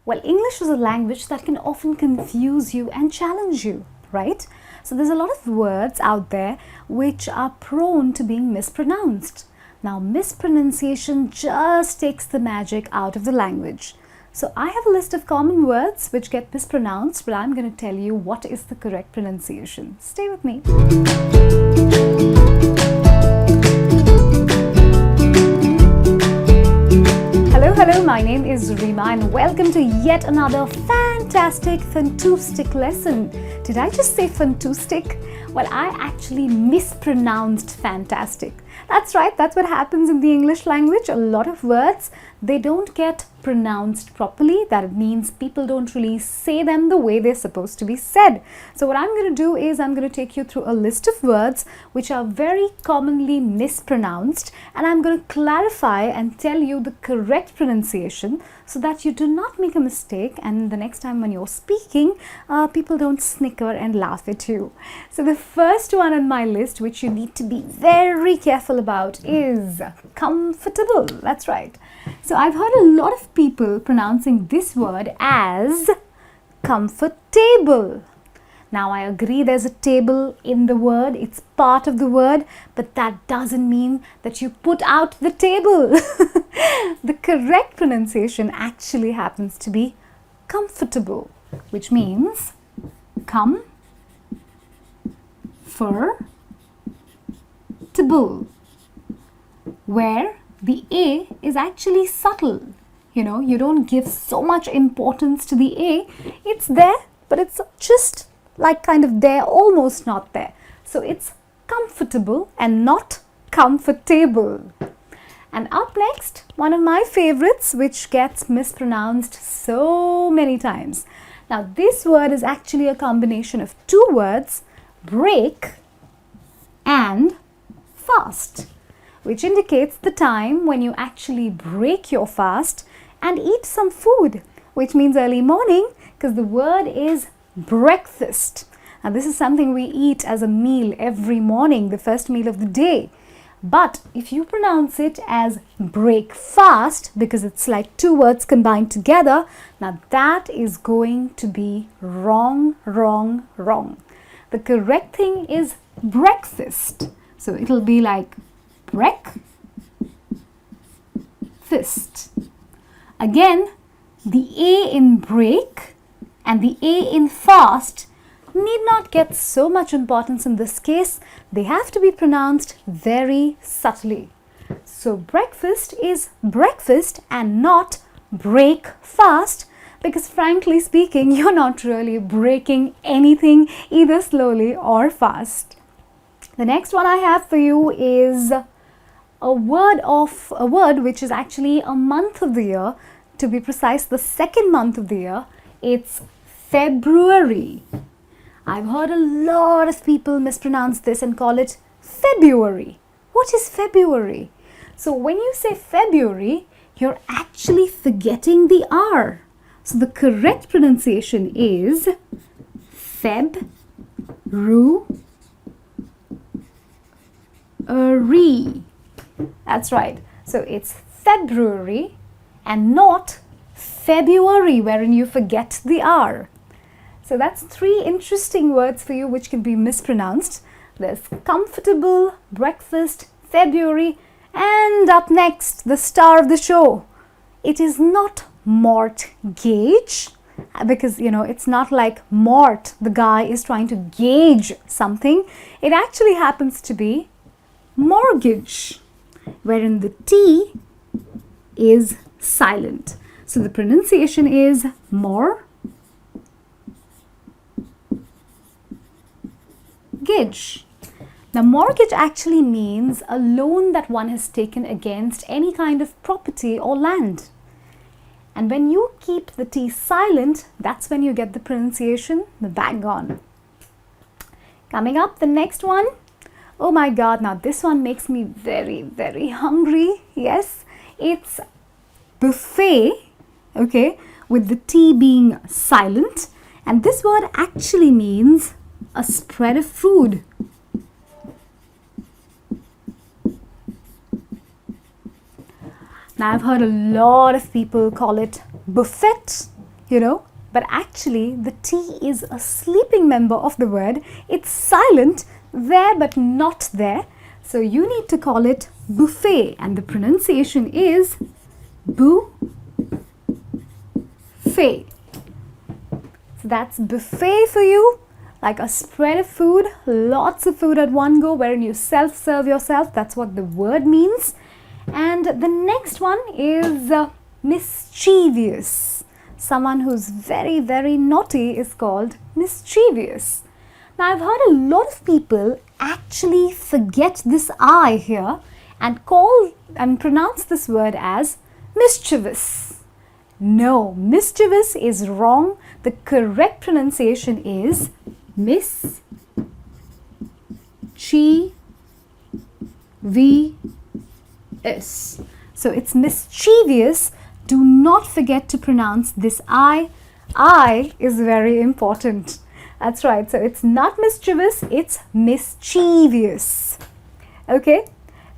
Well, English is a language that can often confuse you and challenge you, right? So there's a lot of words out there which are prone to being mispronounced. Now, mispronunciation just takes the magic out of the language. So I have a list of common words which get mispronounced, but I'm going to tell you what is the correct pronunciation. Stay with me. Hello, my name is Rima and welcome to yet another fantastic fantastic lesson. Did I just say fantastic? Well, I actually mispronounced fantastic. That's right, that's what happens in the English language. A lot of words, they don't get pronounced properly. That means people don't really say them the way they're supposed to be said. So what I'm going to do is I'm going to take you through a list of words which are very commonly mispronounced, and I'm going to clarify and tell you the correct pronunciation so that you do not make a mistake, and the next time when you're speaking, people don't snicker and laugh at you. So the first one on my list which you need to be very careful about is comfortable. That's right. So I've heard a lot of people pronouncing this word as comfortable. Now I agree there's a table in the word, it's part of the word, but that doesn't mean that you put out the table. The correct pronunciation actually happens to be comfortable, which means Kum-fur-tbl, where the A is actually subtle. You know, you don't give so much importance to the A. It's there, but it's just like kind of there, almost not there. So it's comfortable and not comfortable. And up next, one of my favorites which gets mispronounced so many times. Now this word is actually a combination of two words, break and fast, which indicates the time when you actually break your fast and eat some food, which means early morning, because the word is breakfast. Now this is something we eat as a meal every morning, the first meal of the day. But if you pronounce it as break fast, because it's like two words combined together, now that is going to be wrong, wrong, wrong. The correct thing is breakfast. So it'll be like breakfast. Again, the A in break and the A in fast need not get so much importance in this case. They have to be pronounced very subtly. So breakfast is breakfast and not break fast, because frankly speaking, you're not really breaking anything either slowly or fast. The next one I have for you is a word which is actually a month of the year, to be precise, the second month of the year. It's Feb-ru-aree. I've heard a lot of people mispronounce this and call it Feb-u-aree. What is Feb-u-aree? So when you say Feb-u-aree, you're actually forgetting the R. So the correct pronunciation is Feb-ru-aree. That's right. So it's Feb-ru-aree and not Feb-u-aree, wherein you forget the R. So that's three interesting words for you which can be mispronounced. There's comfortable, breakfast, Feb-u-aree, and up next, the star of the show. It is not Mor-gage, because you know it's not like Mort, the guy is trying to gauge something. It actually happens to be Mor-gage, wherein the T is silent. So the pronunciation is Mor-gage. Now, mortgage actually means a loan that one has taken against any kind of property or land. And when you keep the T silent, that's when you get the pronunciation bang on. Coming up, the next one. Oh my God, now this one makes me very, very hungry. Yes, it's Bu-fey, okay, with the T being silent. And this word actually means a spread of food. Now I've heard a lot of people call it buffet but actually the T is a sleeping member of the word. It's silent there but not there. So you need to call it buffet, and the pronunciation is Bu-fey. So that's buffet for you, like a spread of food, lots of food at one go, wherein you self-serve yourself. That's what the word means. And the next one is mischievous. Someone who's very, very naughty is called mischievous. Now, I've heard a lot of people actually forget this I here and pronounce this word as mischievous. No, mischievous is wrong. The correct pronunciation is mischievous. So it's mischievous. Do not forget to pronounce this I. I is very important. That's right. So it's not mischievous, it's mischievous. Okay,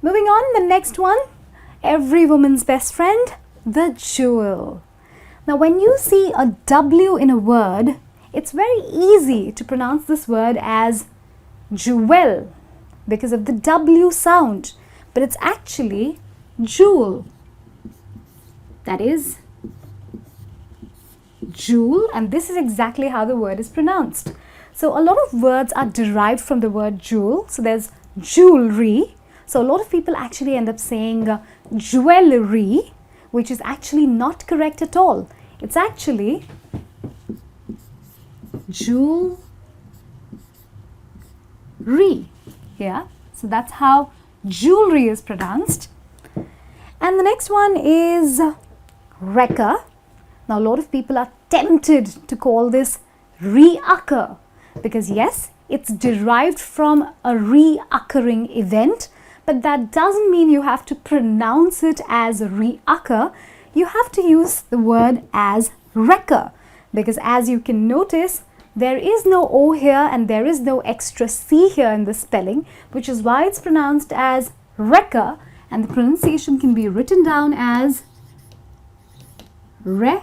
moving on, the next one, every woman's best friend, the jewel. Now, when you see a W in a word, it's very easy to pronounce this word as jewel because of the W sound, but it's actually jewel. That is jewel, and this is exactly how the word is pronounced. So a lot of words are derived from the word jewel. So there's jewelry. So a lot of people actually end up saying jewelry, which is actually not correct at all. It's actually jewelry. Yeah, so that's how jewelry is pronounced. And the next one is wrecker. Now, a lot of people are tempted to call this reoccur because yes, it's derived from a reoccurring event, but that doesn't mean you have to pronounce it as reoccur. You have to use the word as wrecker because, as you can notice, there is no O here and there is no extra C here in the spelling, which is why it's pronounced as wrecker, and the pronunciation can be written down as wrecker.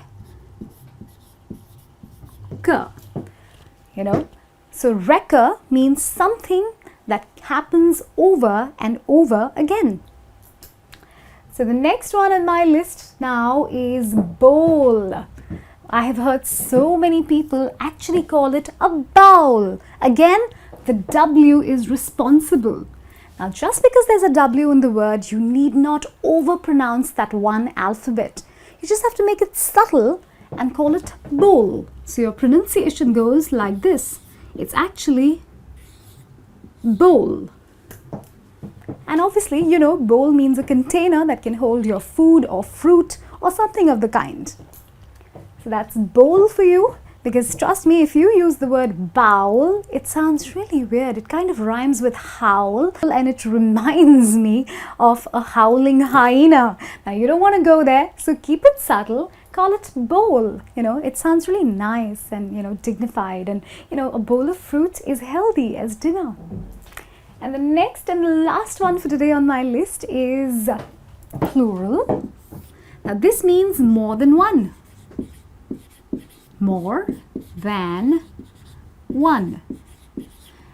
So wrecker means something that happens over and over again. So the next one on my list now is bowl. I have heard so many people actually call it a bowl. Again, the W is responsible. Now, just because there's a W in the word, you need not overpronounce that one alphabet. You just have to make it subtle and call it bowl. So your pronunciation goes like this. It's actually bowl. And obviously, bowl means a container that can hold your food or fruit or something of the kind. So that's bowl for you, because trust me, if you use the word bowl, it sounds really weird. It kind of rhymes with howl, and it reminds me of a howling hyena. Now, you don't want to go there, so keep it subtle. Call it bowl. It sounds really nice and, dignified. And, a bowl of fruit is healthy as dinner. And the next and the last one for today on my list is plural. Now, this means more than one. More than one.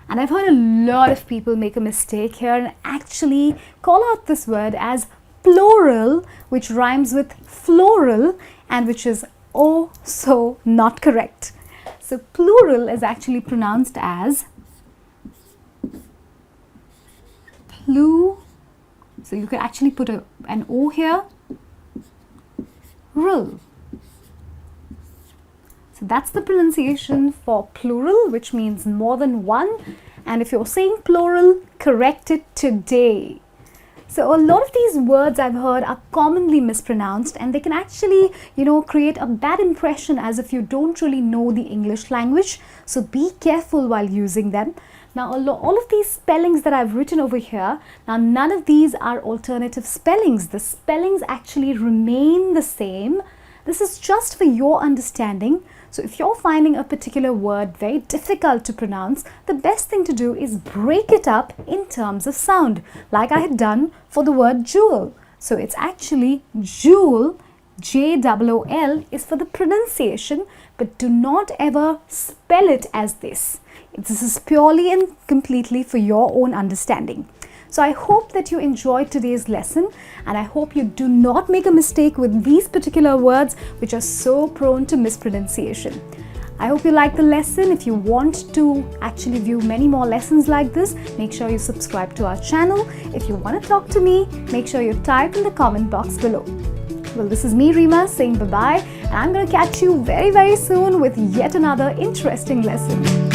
And I've heard a lot of people make a mistake here and actually call out this word as plural, which rhymes with floral and which is oh so not correct. So plural is actually pronounced as plu. So you could actually put an O here. Rul. So that's the pronunciation for plural, which means more than one. And if you're saying plural, correct it today. So a lot of these words I've heard are commonly mispronounced, and they can actually, create a bad impression as if you don't really know the English language. So be careful while using them. Now, all of these spellings that I've written over here, now none of these are alternative spellings. The spellings actually remain the same. This is just for your understanding. So if you're finding a particular word very difficult to pronounce, the best thing to do is break it up in terms of sound, like I had done for the word jewel. So it's actually jewel, J-O-O-L is for the pronunciation, but do not ever spell it as this. This is purely and completely for your own understanding. So I hope that you enjoyed today's lesson, and I hope you do not make a mistake with these particular words which are so prone to mispronunciation. I hope you liked the lesson. If you want to actually view many more lessons like this, make sure you subscribe to our channel. If you want to talk to me, make sure you type in the comment box below. Well, this is me, Reema, saying bye-bye, and I'm going to catch you very, very soon with yet another interesting lesson.